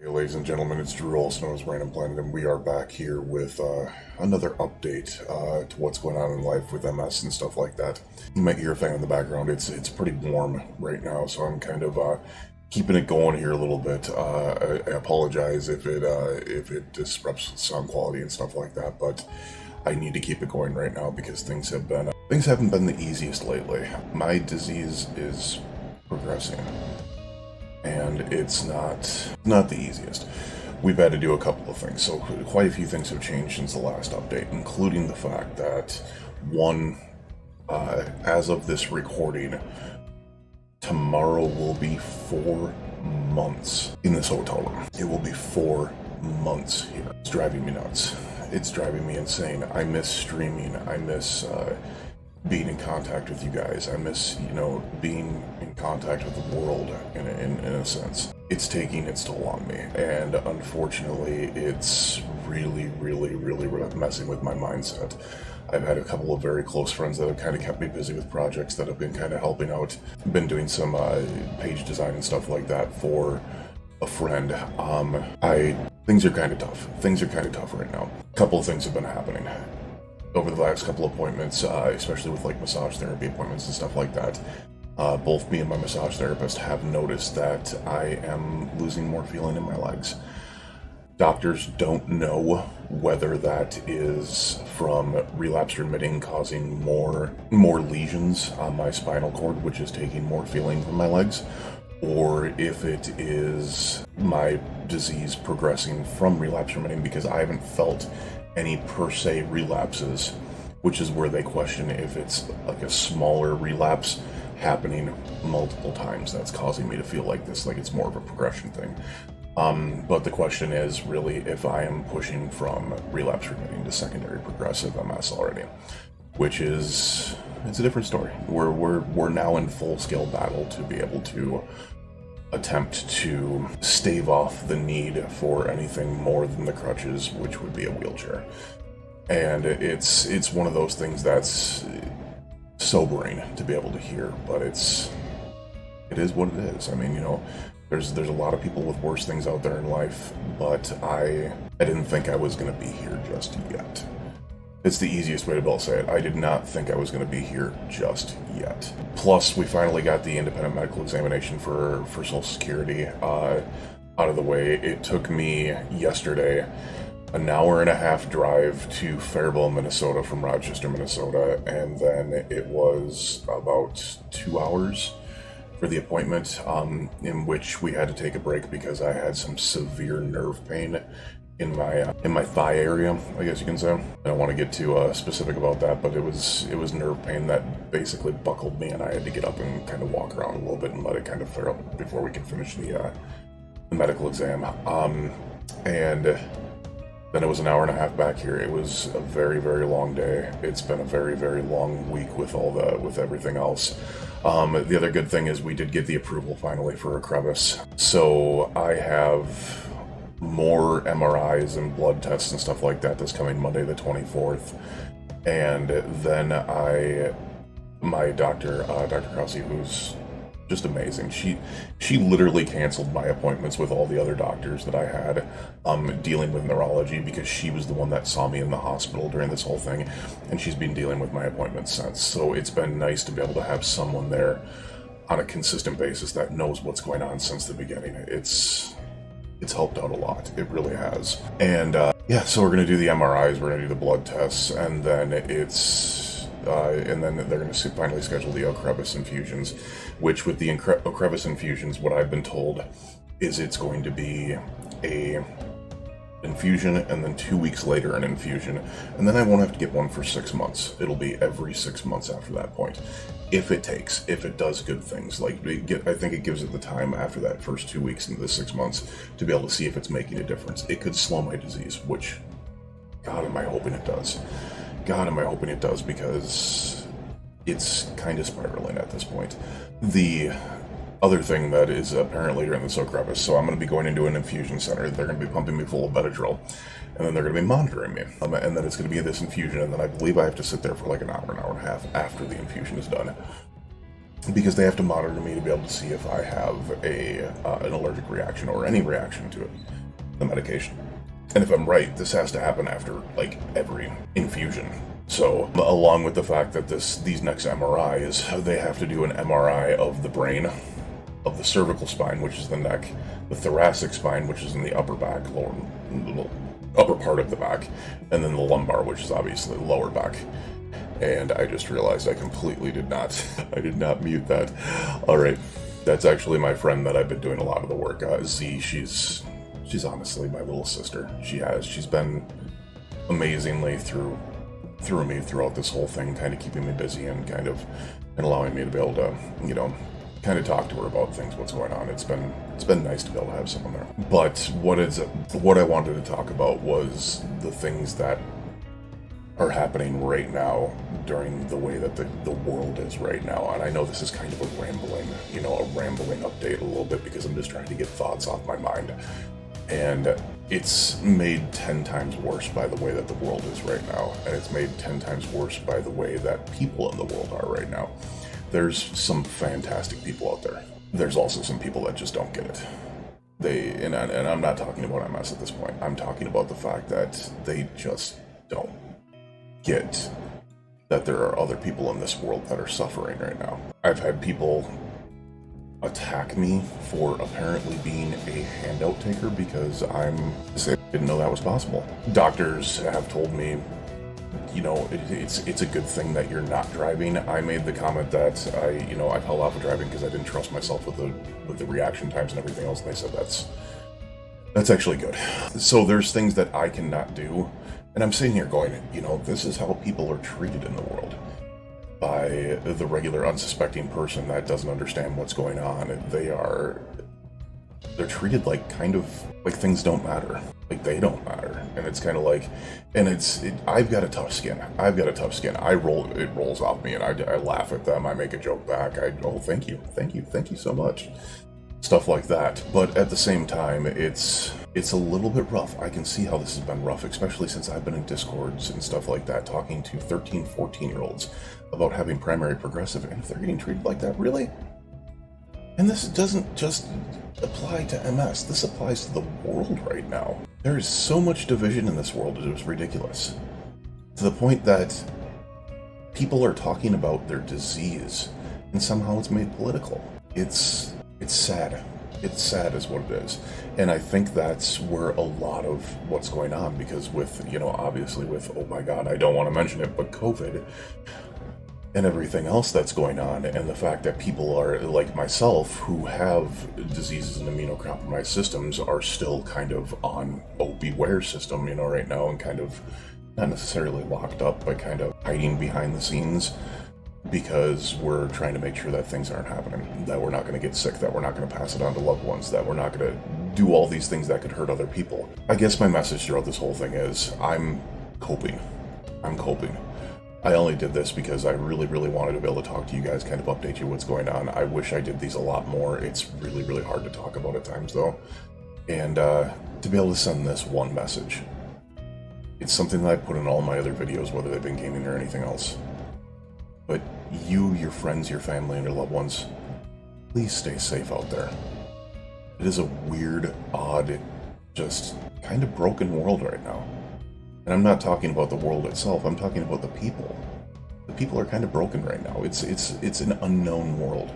Hey, ladies and gentlemen, it's Drew, also known as Random Planet, and we are back here with another update to what's going on in life with MS and stuff like that. You might hear a fan in the background. It's pretty warm right now, so I'm kind of keeping it going here a little bit. I apologize if it disrupts sound quality and stuff like that, but I need to keep it going right now because things haven't been the easiest lately. My disease is progressing, and it's not the easiest. We've had to do a couple of things, so quite a few things have changed since the last update, including the fact that, one, as of this recording, tomorrow will be 4 months in this hotel room. It will be 4 months here. It's driving me nuts. It's driving me insane. I miss streaming. I miss being in contact with you guys. I miss, being in contact with the world in a sense. It's taking its toll on me, and unfortunately, it's really messing with my mindset. I've had a couple of very close friends that have kind of kept me busy with projects that have been kind of helping out. Been doing some page design and stuff like that for a friend. Things are kind of tough. Things are kind of tough right now. A couple of things have been happening over the last couple of appointments, especially with like massage therapy appointments and stuff like that. Both me and my massage therapist have noticed that I am losing more feeling in my legs. Doctors don't know whether that is from relapse remitting causing more lesions on my spinal cord, which is taking more feeling from my legs, or if it is my disease progressing from relapse remitting, because I haven't felt any per se relapses, which is where they question if it's like a smaller relapse happening multiple times that's causing me to feel like this, like it's more of a progression thing. But the question is really if I am pushing from relapse remitting to secondary progressive MS already, which is, it's a different story. We're now in full scale battle to be able to attempt to stave off the need for anything more than the crutches, which would be a wheelchair. And it's one of those things that's sobering to be able to hear, but it is what it is. I mean, there's a lot of people with worse things out there in life, but I didn't think I was going to be here just yet. It's the easiest way to be able to say it. I did not think I was going to be here just yet. Plus, we finally got the independent medical examination for Social Security out of the way. It took me yesterday an hour and a half drive to Faribault, Minnesota from Rochester, Minnesota, and then it was about 2 hours for the appointment, in which we had to take a break because I had some severe nerve pain in my thigh area, I guess you can say. I don't want to get too specific about that, but it was nerve pain that basically buckled me, and I had to get up and kind of walk around a little bit and let it kind of flare up before we could finish the medical exam. And then it was an hour and a half back here. It was a very long day. It's been a very long week with everything else. The other good thing is we did get the approval finally for a crevice, so I have more MRIs and blood tests and stuff like that this coming Monday the 24th. And then my doctor, Dr. Krause, who's just amazing, she literally canceled my appointments with all the other doctors that I had dealing with neurology, because she was the one that saw me in the hospital during this whole thing, and she's been dealing with my appointments since. So it's been nice to be able to have someone there on a consistent basis that knows what's going on since the beginning. It's helped out a lot. It really has. And so we're gonna do the MRIs, we're gonna do the blood tests, and then they're gonna finally schedule the Ocrevus infusions. Which, with the Ocrevus infusions, what I've been told is it's going to be a infusion, and then 2 weeks later an infusion, and then I won't have to get one for 6 months. It'll be every 6 months after that point, if it does good things. I think it gives it the time after that first 2 weeks into the 6 months to be able to see if it's making a difference. It could slow my disease, which, God, am I hoping it does. God, am I hoping it does, because it's kind of spiraling at this point. The other thing that is apparently during the Ocrevus, so I'm going to be going into an infusion center. They're going to be pumping me full of Benadryl, and then they're going to be monitoring me. And then it's going to be this infusion, and then I believe I have to sit there for like an hour and a half after the infusion is done. because they have to monitor me to be able to see if I have an allergic reaction or any reaction to it, the medication. And if I'm right, this has to happen after like every infusion. So along with the fact that these next MRIs, they have to do an MRI of the brain, of the cervical spine, which is the neck, the thoracic spine, which is in the upper back, upper part of the back, and then the lumbar, which is obviously the lower back. And I just realized I completely did not mute that. All right, that's actually my friend that I've been doing a lot of the work. Z, she's honestly my little sister. She's been amazingly through me throughout this whole thing, kind of keeping me busy and and allowing me to be able to, kind of talk to her about things, what's going on. It's been nice to be able to have someone there. But what I wanted to talk about was the things that are happening right now during the way that the world is right now. And I know this is kind of a rambling update a little bit, because I'm just trying to get thoughts off my mind. And it's made 10 times worse by the way that the world is right now. And it's made 10 times worse by the way that people in the world are right now. There's some fantastic people out there. There's also some people that just don't get it. And I'm not talking about MS at this point. I'm talking about the fact that they just don't get that there are other people in this world that are suffering right now. I've had people attack me for apparently being a handout taker because I didn't know that was possible. Doctors have told me, it's a good thing that you're not driving. I made the comment that I've held off of driving because I didn't trust myself with the reaction times and everything else, and they said that's actually good. So there's things that I cannot do, and I'm sitting here going, this is how people are treated in the world by the regular unsuspecting person that doesn't understand what's going on. They're treated like things don't matter. Like they don't matter. And it's kind of like, I've got a tough skin. It rolls off me, and I laugh at them. I make a joke back. Thank you so much. Stuff like that. But at the same time, it's a little bit rough. I can see how this has been rough, especially since I've been in Discords and stuff like that, talking to 13, 14-year-olds about having primary progressive, and if they're getting treated like that, really? And this doesn't just apply to MS, this applies to the world right now. There is so much division in this world, it is ridiculous. To the point that people are talking about their disease, and somehow it's made political. It's sad. It's sad is what it is. And I think that's where a lot of what's going on, because with, obviously with, oh my God, I don't want to mention it, but COVID and everything else that's going on, and the fact that people are like myself who have diseases and immunocompromised systems are still kind of on beware system, right now, and kind of not necessarily locked up, but kind of hiding behind the scenes, because we're trying to make sure that things aren't happening, that we're not going to get sick, that we're not going to pass it on to loved ones, that we're not going to do all these things that could hurt other people. I guess my message throughout this whole thing is I'm coping. I only did this because I really, really wanted to be able to talk to you guys, kind of update you what's going on. I wish I did these a lot more. It's really, really hard to talk about at times, though. And to be able to send this one message, it's something that I put in all my other videos, whether they've been gaming or anything else. But you, your friends, your family, and your loved ones, please stay safe out there. It is a weird, odd, just kind of broken world right now. And I'm not talking about the world itself, I'm talking about the people. The people are kind of broken right now. It's an unknown world.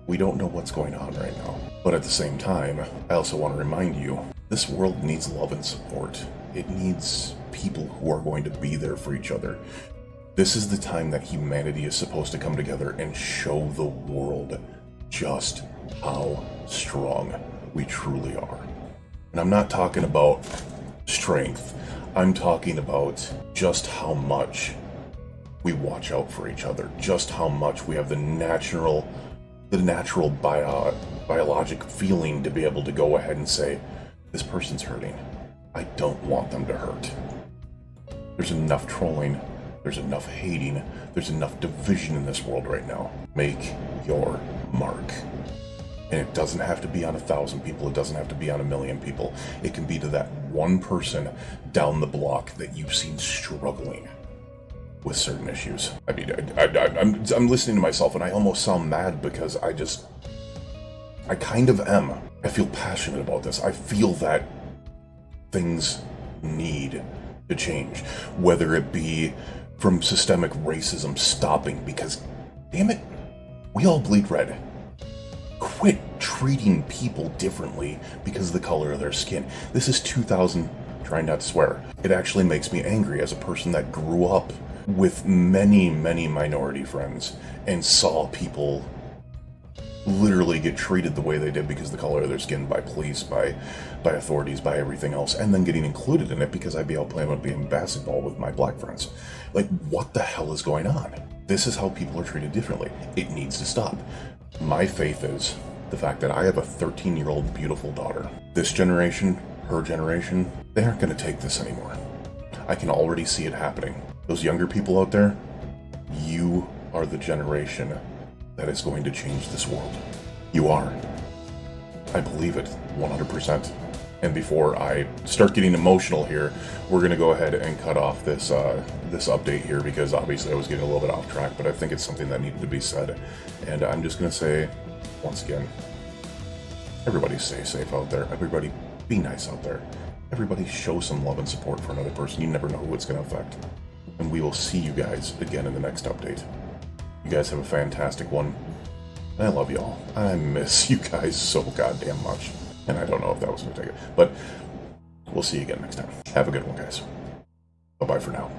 We don't know what's going on right now. But at the same time, I also want to remind you, this world needs love and support. It needs people who are going to be there for each other. This is the time that humanity is supposed to come together and show the world just how strong we truly are. And I'm not talking about strength. I'm talking about just how much we watch out for each other, just how much we have the natural biologic feeling to be able to go ahead and say, this person's hurting. I don't want them to hurt. There's enough trolling, there's enough hating, there's enough division in this world right now. Make your mark. And it doesn't have to be on 1,000 people, it doesn't have to be on 1,000,000 people. It can be to that one person down the block that you've seen struggling. with certain issues. I mean, I'm listening to myself and I almost sound mad because I kind of am. I feel passionate about this. I feel that things need to change, whether it be from systemic racism stopping, because, damn it, we all bleed red. Quit treating people differently because of the color of their skin. This is 2000, trying not to swear. It actually makes me angry as a person that grew up with many, many minority friends and saw people literally get treated the way they did because of the color of their skin, by police, by authorities, by everything else, and then getting included in it because I'd be out playing basketball with my black friends. Like, what the hell is going on? This is how people are treated differently. It needs to stop. My faith is the fact that I have a 13-year-old beautiful daughter. This generation, her generation, they aren't going to take this anymore. I can already see it happening. Those younger people out there, you are the generation that is going to change this world. You are. I believe it 100%. And before I start getting emotional here, we're going to go ahead and cut off this update here, because obviously I was getting a little bit off track, but I think it's something that needed to be said. And I'm just going to say, once again, everybody stay safe out there. Everybody be nice out there. Everybody show some love and support for another person. You never know who it's going to affect. And we will see you guys again in the next update. You guys have a fantastic one. And I love y'all. I miss you guys so goddamn much. And I don't know if that was going to take it. But we'll see you again next time. Have a good one, guys. Bye-bye for now.